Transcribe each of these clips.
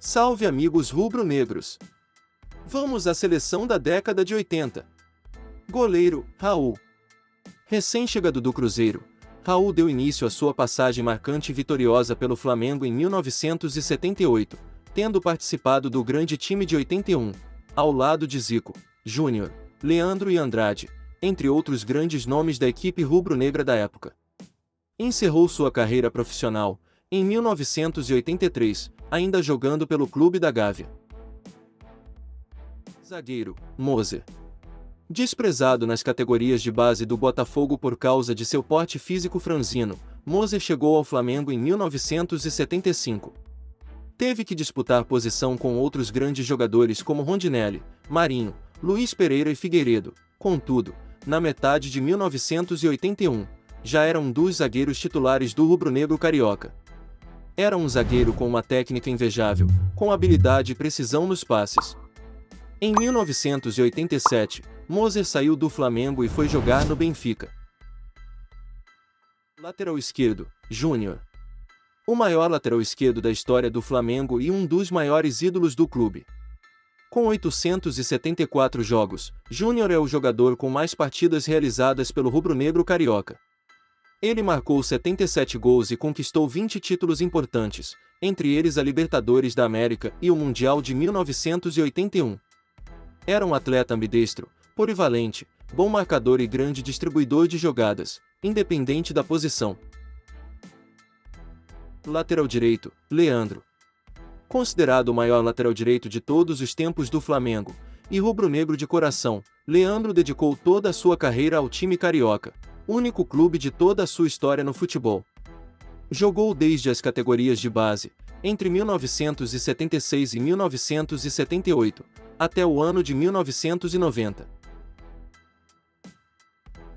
Salve amigos rubro-negros! Vamos à seleção da década de 80. Goleiro, Raul. Recém-chegado do Cruzeiro, Raul deu início à sua passagem marcante e vitoriosa pelo Flamengo em 1978, tendo participado do grande time de 81, ao lado de Zico, Júnior, Leandro e Andrade, entre outros grandes nomes da equipe rubro-negra da época. Encerrou sua carreira profissional em 1983, ainda jogando pelo Clube da Gávea. Zagueiro, Moser. Desprezado nas categorias de base do Botafogo por causa de seu porte físico franzino, Moser chegou ao Flamengo em 1975. Teve que disputar posição com outros grandes jogadores como Rondinelli, Marinho, Luiz Pereira e Figueiredo. Contudo, na metade de 1981, já era um dos zagueiros titulares do rubro-negro carioca. Era um zagueiro com uma técnica invejável, com habilidade e precisão nos passes. Em 1987, Moser saiu do Flamengo e foi jogar no Benfica. Lateral esquerdo, Júnior. O maior lateral esquerdo da história do Flamengo e um dos maiores ídolos do clube. Com 874 jogos, Júnior é o jogador com mais partidas realizadas pelo rubro-negro carioca. Ele marcou 77 gols e conquistou 20 títulos importantes, entre eles a Libertadores da América e o Mundial de 1981. Era um atleta ambidestro, polivalente, bom marcador e grande distribuidor de jogadas, independente da posição. Lateral direito, Leandro. Considerado o maior lateral direito de todos os tempos do Flamengo, e rubro-negro de coração, Leandro dedicou toda a sua carreira ao time carioca, único clube de toda a sua história no futebol. Jogou desde as categorias de base, entre 1976 e 1978, até o ano de 1990.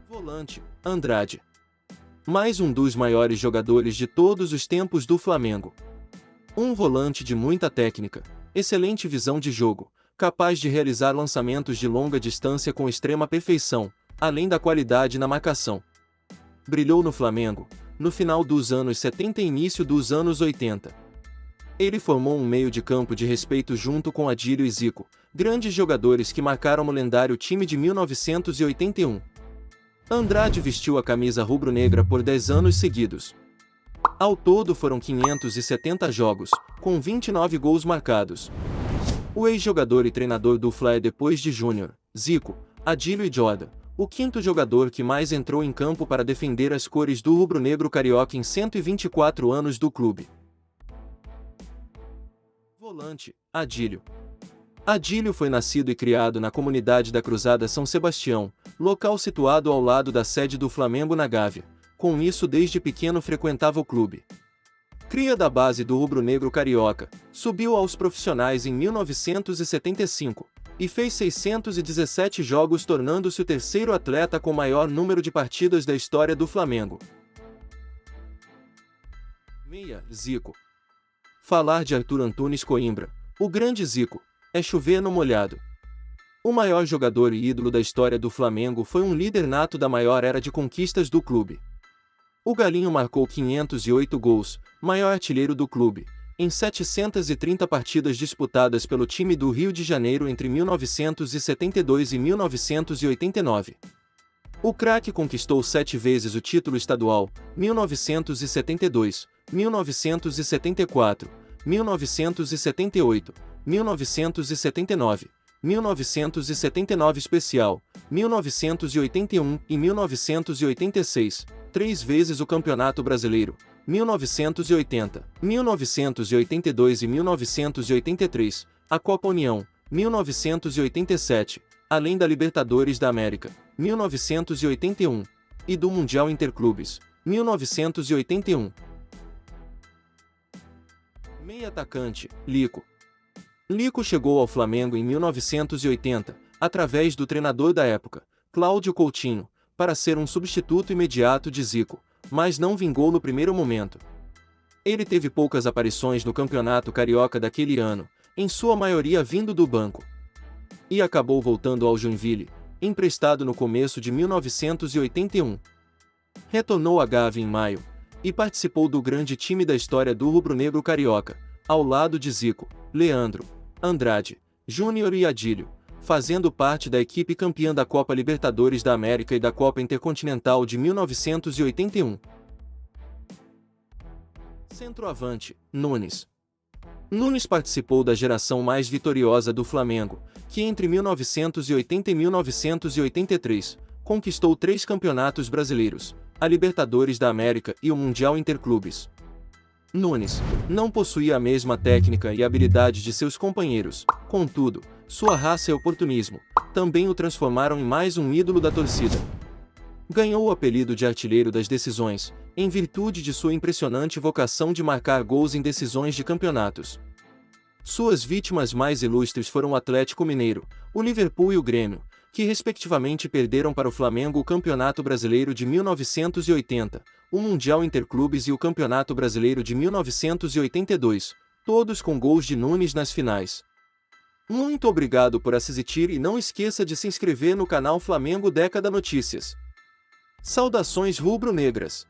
Volante, Andrade. Mais um dos maiores jogadores de todos os tempos do Flamengo. Um volante de muita técnica, excelente visão de jogo, capaz de realizar lançamentos de longa distância com extrema perfeição, além da qualidade na marcação. Brilhou no Flamengo, no final dos anos 70 e início dos anos 80. Ele formou um meio de campo de respeito junto com Adílio e Zico, grandes jogadores que marcaram o lendário time de 1981. Andrade vestiu a camisa rubro-negra por 10 anos seguidos. Ao todo foram 570 jogos, com 29 gols marcados. O ex-jogador e treinador do Fla é, depois de Júnior, Zico, Adílio e Jordan, o quinto jogador que mais entrou em campo para defender as cores do rubro-negro carioca em 124 anos do clube. Volante, Adílio. Adílio foi nascido e criado na comunidade da Cruzada São Sebastião, local situado ao lado da sede do Flamengo na Gávea. Com isso, desde pequeno frequentava o clube. Cria da base do rubro-negro carioca, subiu aos profissionais em 1975, e fez 617 jogos, tornando-se o terceiro atleta com maior número de partidas da história do Flamengo. Meia, Zico. Falar de Arthur Antunes Coimbra, o grande Zico, é chover no molhado. O maior jogador e ídolo da história do Flamengo, foi um líder nato da maior era de conquistas do clube. O Galinho marcou 508 gols, maior artilheiro do clube, em 730 partidas disputadas pelo time do Rio de Janeiro entre 1972 e 1989. O craque conquistou 7 vezes o título estadual, 1972, 1974, 1978, 1979, 1979 especial, 1981 e 1986, 3 vezes o Campeonato Brasileiro, 1980, 1982 e 1983, a Copa União, 1987, além da Libertadores da América, 1981, e do Mundial Interclubes, 1981. Meia atacante, Lico. Lico chegou ao Flamengo em 1980, através do treinador da época, Cláudio Coutinho, para ser um substituto imediato de Zico, mas não vingou no primeiro momento. Ele teve poucas aparições no Campeonato Carioca daquele ano, em sua maioria vindo do banco. E acabou voltando ao Joinville, emprestado no começo de 1981. Retornou à Gávea em maio, e participou do grande time da história do rubro-negro carioca, ao lado de Zico, Leandro, Andrade, Júnior e Adílio, fazendo parte da equipe campeã da Copa Libertadores da América e da Copa Intercontinental de 1981. Centroavante, Nunes. Nunes participou da geração mais vitoriosa do Flamengo, que entre 1980 e 1983, conquistou 3 campeonatos brasileiros, a Libertadores da América e o Mundial Interclubes. Nunes não possuía a mesma técnica e habilidade de seus companheiros, contudo, sua raça e oportunismo também o transformaram em mais um ídolo da torcida. Ganhou o apelido de artilheiro das decisões, em virtude de sua impressionante vocação de marcar gols em decisões de campeonatos. Suas vítimas mais ilustres foram o Atlético Mineiro, o Liverpool e o Grêmio, que respectivamente perderam para o Flamengo o Campeonato Brasileiro de 1980, o Mundial Interclubes e o Campeonato Brasileiro de 1982, todos com gols de Nunes nas finais. Muito obrigado por assistir e não esqueça de se inscrever no canal Flamengo Década Notícias. Saudações rubro-negras!